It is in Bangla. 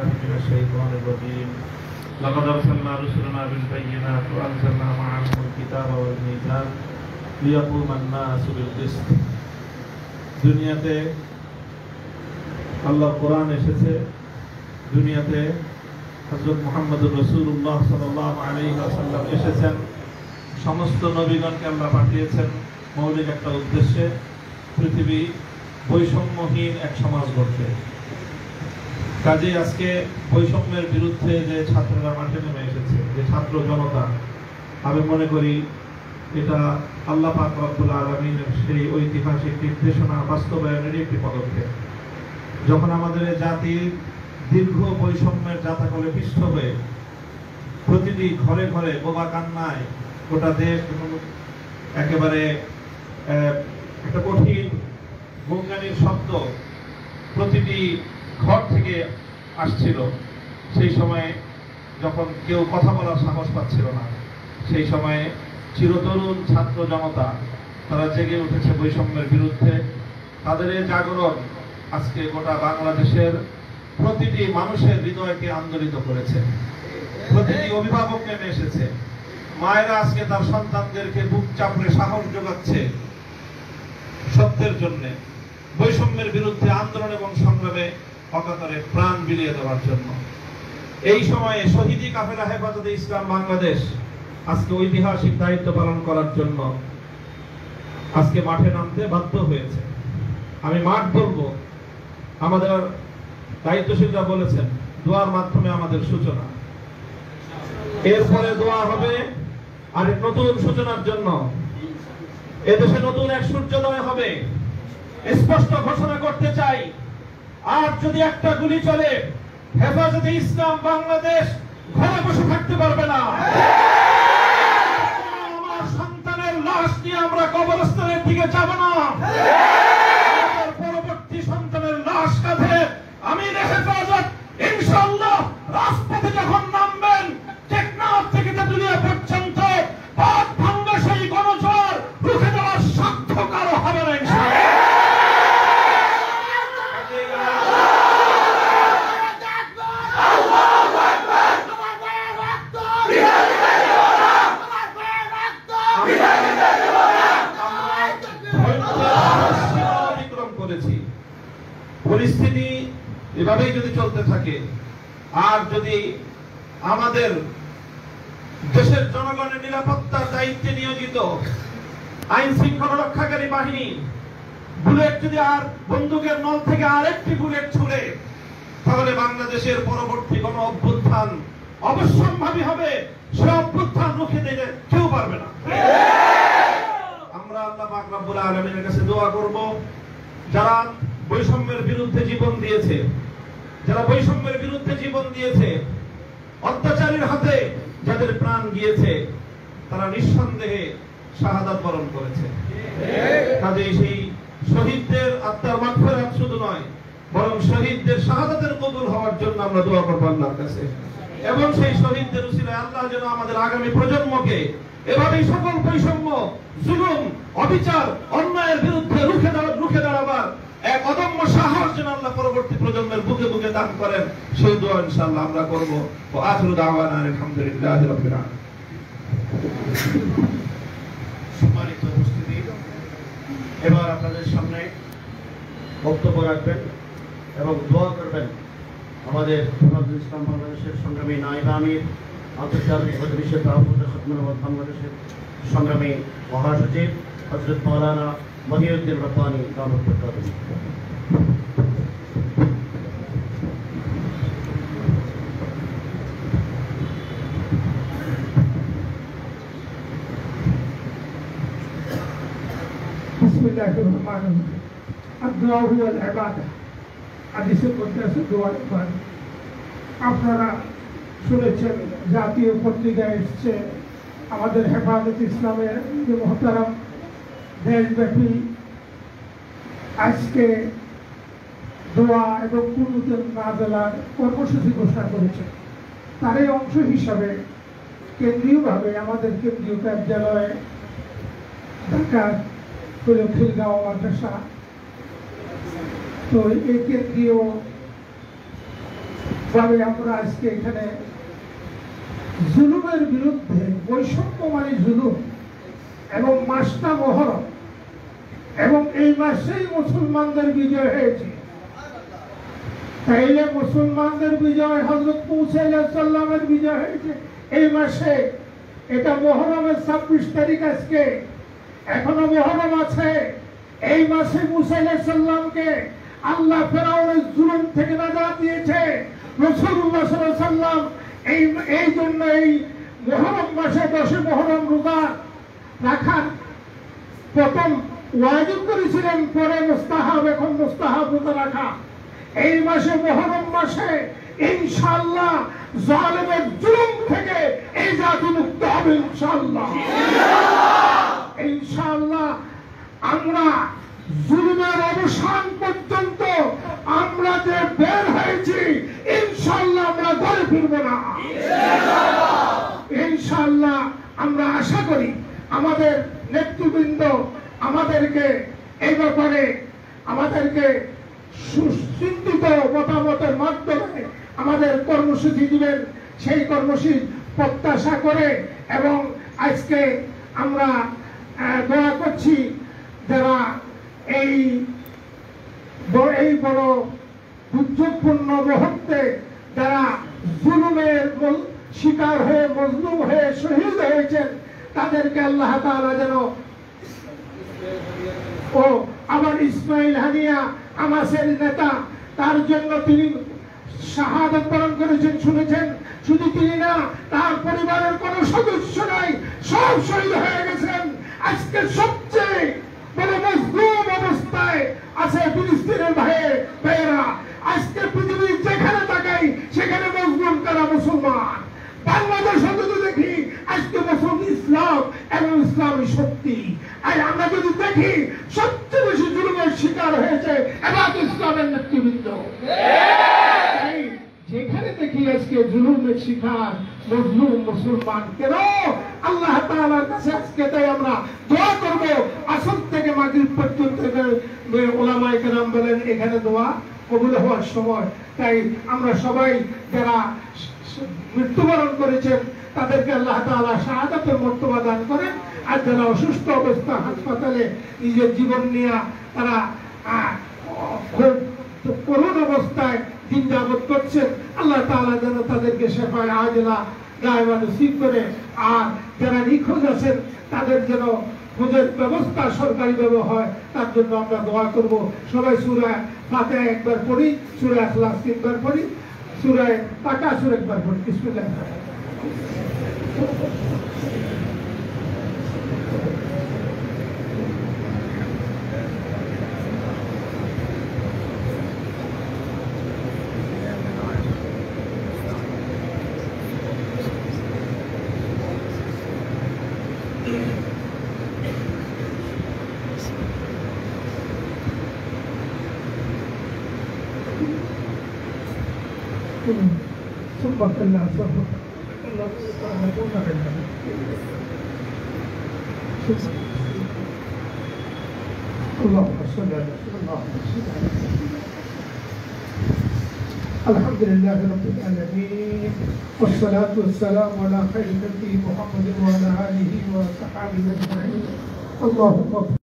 من الشيطان الرجيم لقد أرسلنا رسلنا بالبينات وأنزلنا معهم الكتاب والميزان ليقوم الناس بالقسط দুনিয়াতে আল্লাহর কোরআন এসেছে দুনিয়াতে হযরত মুহাম্মদুর রাসূলুল্লাহ সাল্লাল্লাহু আলাইহি ওয়াসাল্লাম এসেছেন সমস্ত নবীগণকে আল্লাহ পাঠিয়েছেন মৌলিক একটা উদ্দেশ্যে পৃথিবী বৈষম্যহীন এক সমাজ গড়তে কাজে আজকে বৈষম্যের বিরুদ্ধে যে ছাত্ররা মাঠে নেমে এসেছে যে ছাত্র জনতা আমি মনে করি এটা আল্লাহ পাক রব্বুল আলামিনের সেই ঐতিহাসিক নির্দেশনা বাস্তবায়নের একটি পদক্ষেপ যখন আমাদের জাতি দীর্ঘ বৈষম্যের জাতাকলে পিষ্ট হয়ে প্রতিটি ঘরে ঘরে বোবা কান্নায় গোটা দেশ একেবারে একটা কঠিন বৈজ্ঞানিক শব্দ প্রতিটি ঘর থেকে আসছিল সেই সময়ে যখন কেউ কথা বলার সাহস পাচ্ছিল না সেই সময়ে চিরতরুণ ছাত্র জনতা তারা জেগে উঠেছে বৈষম্যের বিরুদ্ধে তাদের এই জাগরণ আজকে গোটা বাংলাদেশের প্রতিটি মানুষের হৃদয়কে আন্দোলিত করেছে প্রতিটি অভিভাবক নেমে এসেছে মায়েরা আজকে তার সন্তানদেরকে বুক চাপড়ে সাহস যোগাচ্ছে সত্যের জন্য বৈষম্যের বিরুদ্ধে আন্দোলন এবং সংগ্রামে অকাতরে প্রাণ বিলিয়ে দেওয়ার জন্য এই সময়ে শহীদি কাফেলা হেফাজতে ইসলাম বাংলাদেশ আজকে ঐতিহাসিক দায়িত্ব পালন করার জন্য আজকে মাঠে নামতে বাধ্য হয়েছে আমি মাঠ বলবো আমাদের দায়িত্বশীলরা বলেছেন দোয়ার মাধ্যমে আমাদের সূচনা এরপরে দোয়া হবে আর নতুন সূচনার জন্য এদেশে নতুন এক সূর্যোদয় হবে স্পষ্ট ঘোষণা করতে চাই আর যদি একটা গুলি চলে হেফাজতে ইসলাম বাংলাদেশ ঘরে বসে থাকতে পারবে না আমার সন্তানের লাশ নিয়ে আমরা কবরস্থানের দিকে যাব না পরবর্তী সন্তানের লাশ কাঁধে আমির হেফাজত ইনশাআল্লাহ রাজপথে যখন নামবেন টেকনাফ থেকে তেতুলিয়া পর্যন্ত পথ ভাঙা সেই গণজোয়ার রুখে দেওয়ার সাধ্য কারো হবে না ইনশাআল্লাহ পরিস্থিতি এভাবেই যদি চলতে থাকে আর যদি আমাদের দেশের জনগণের নিরাপত্তার দায়িত্বে নিয়োজিত আইন শৃঙ্খলা রক্ষাকারী বাহিনী বুলেট যদি আর বন্দুকের নল থেকে আরেকটি বুলেট ছুড়ে তাহলে বাংলাদেশের পরবর্তী কোন অভ্যুত্থান অবশ্যম্ভাবী হবে সে অভ্যুত্থান রুখে দিতে কেউ পারবে না আমরা আল্লাহ পাক রব্বুল আলামিনের কাছে দোয়া করব যারা বৈষম্যের বিরুদ্ধে জীবন দিয়েছে যারা বৈষম্যের বিরুদ্ধে জীবন দিয়েছে অত্যাচারীর হাতে যাদের প্রাণ গিয়েছে তারা নিঃসন্দেহে শাহাদাত বরণ করেছে কাজেই সেই শহীদদের আত্মার মাগফিরাত শুধু নয় বরং শহীদদের শাহাদাতের কবুল হওয়ার জন্য আমরা দোয়া করব আল্লাহর কাছে এবং সেই শহীদদের উসিলায় আল্লাহ যেন আমাদের আগামী প্রজন্মকে এভাবেই সকল বৈষম্য জুলুম অবিচার অন্যায়ের বিরুদ্ধে রুখে দাঁড়াবার এক অদম্য সাহস যেন আল্লাহ পরবর্তী প্রজন্মের বুকে বুকে দান করেন সেই দোয়া ইনশাআল্লাহ আমরা করব ওয়া আখিরু দাওয়ানা আলহামদুলিল্লাহি রাব্বিল আলামিন সম্মানিত উপস্থিতি এবার আপনাদের সামনে বক্তব্য রাখবেন এবং দোয়া করবেন আমাদের হেফাজতে ইসলাম বাংলাদেশের সংগ্রামী নায়েব আমির আন্তর্জাতিক পরিষদ আহমদ খাতমুল বাংলাদেশের সংগ্রামী মহাসচিব হযরত মাওলানা মহিউদ্দিন রব্বানী দামাত বরকাতুহু বিসমিল্লাহির রহমানির রহিম আদ-দুআ ওয়াল ইবাদা হাদিসের মধ্যে আছে দোয়া ইবাদত আপনারা শুনেছেন জাতীয় পত্রিকায় এসছে আমাদের হেফাজতে ইসলামের যে মহতারাম দেশব্যাপী আজকে দোয়া এবং কুনুতের নাযিলার কর্মসূচি ঘোষণা করেছে তারই অংশ হিসাবে কেন্দ্রীয়ভাবে আমাদের কেন্দ্রীয় কার্যালয়ে ঢাকার খিলগাঁও মাদ্রাসা তো এই কেন্দ্রীয় ভাবে আমরা আজকে এখানে জুলুমের বিরুদ্ধে, বৈষম্য মানে জুলুম, এবং মাসটা মহরম, এবং এই মাসেই মুসলমানদের বিজয় হয়েছে। তাইলে মুসলমানদের বিজয় হযরত মুসা আলাইহিস সালামের বিজয় হয়েছে এই মাসে। এটা মুহররমের 26 তারিখ আজকে, এখনো মুহররম আছে। এই মাসে মুসা আলাইহিস সালামকে আল্লাহ ফেরাউনের জুলুম থেকে নাজাত দিয়েছে। রাসূলুল্লাহ সাল্লাল্লাহু আলাইহি সাল্লাম এই জন্য এই মুহররম মাসে 10 মুহররম রোজা রাখার প্রথম ওয়াজিব করেছিলেন, পরে মুস্তাহাব, এখন মুস্তাহাব রোজা রাখা। এই মাসে মুহররম মাসে ইনশাআল্লাহ জালেমের জুলুম থেকে এই জাতি মুক্ত হবে ইনশাআল্লাহ। ইনশাআল্লাহ আমরা জুলুমের অবসান পর্যন্ত আমরা যে বের হয়েছি, ইনশাআল্লাহ আমরা ঘরে ফিরব না ইনশাআল্লাহ। আমরা আশা করি আমাদের নেতৃবৃন্দ আমাদেরকে এই ব্যাপারে আমাদেরকে সুচিন্তিত মতামতের মাধ্যমে আমাদের কর্মসূচি দিবেন, সেই কর্মসূচি প্রত্যাশা করে। এবং আজকে আমরা দোয়া করছি যারা এই বড় দুর্যোগপূর্ণ মুহূর্তে যারা জুলুমের শিকার হয়ে, মজলুম হয়ে শহীদ হয়েছেন, তাদেরকে আল্লাহ তাআলা যেন, ও আমার ইসমাইল হানিয়া আমাসের নেতা, তার জন্য তিনি শাহাদাত বরণ করেছেন, শুনেছেন। শুধু তিনি না, তার পরিবারের কোন সদস্য নাই, সব শহীদ হয়ে গেছেন। আজকে সবচেয়ে বড় মজলুম অবস্থায় আছে ফিলিস্তিনের ভাইয়েরা। আজকে পৃথিবীর যেখানে তাকাই সেখানে মজলুম তারা মুসলমান। বাংলাদেশে যদি দেখি আজকে মুসলিম ইসলাম এবং ইসলামী শক্তি, আর আমরা যদি দেখি সবচেয়ে বেশি জুলুমের শিকার হয়েছে এবার ইসলামের নেতৃবৃন্দ। যেখানে দেখি আজকে জুলুমের শিকার মজলুম মুসলমান। কেন? আল্লাহ তাআলার কাছে আজকে তাই আমরা দোয়া করব। আসর থেকে মাগরিব পর্যন্ত ওলামায়ে কেরাম বলেন এখানে দোয়া কবুল হওয়ার সময়। তাই আমরা সবাই যারা মৃত্যুবরণ করেছেন তাদেরকে আল্লাহ তাআলা শাহাদাতের মর্তবা দান করেন। আর যারা অসুস্থ অবস্থা হাসপাতালে নিজের জীবন নিয়ে তারা খুব করুণ অবস্থায় দিন যাবত করছেন, আল্লাহ তাআলা যেন তাদেরকে শেফায়ে আজলা গায়েবা নসিব করে। আর যারা নিখোঁজ আছেন তাদের যেন খোঁজের ব্যবস্থা সরকারিভাবে হয়, তার জন্য আমরা দোয়া করব। সবাই সূরা ফাতিহা একবার পড়ি, সূরা ইখলাস 3 বার পড়ি, সূরা তাকাসুর একবার পড়ি। বিসমিল্লাহ। ثم كلا سوف تعلمون علما. اللهم صل على سيدنا محمد. الحمد لله رب العالمين، والصلاة والسلام على خير خلقه محمد وعلى آله وصحبه أجمعين. اللهم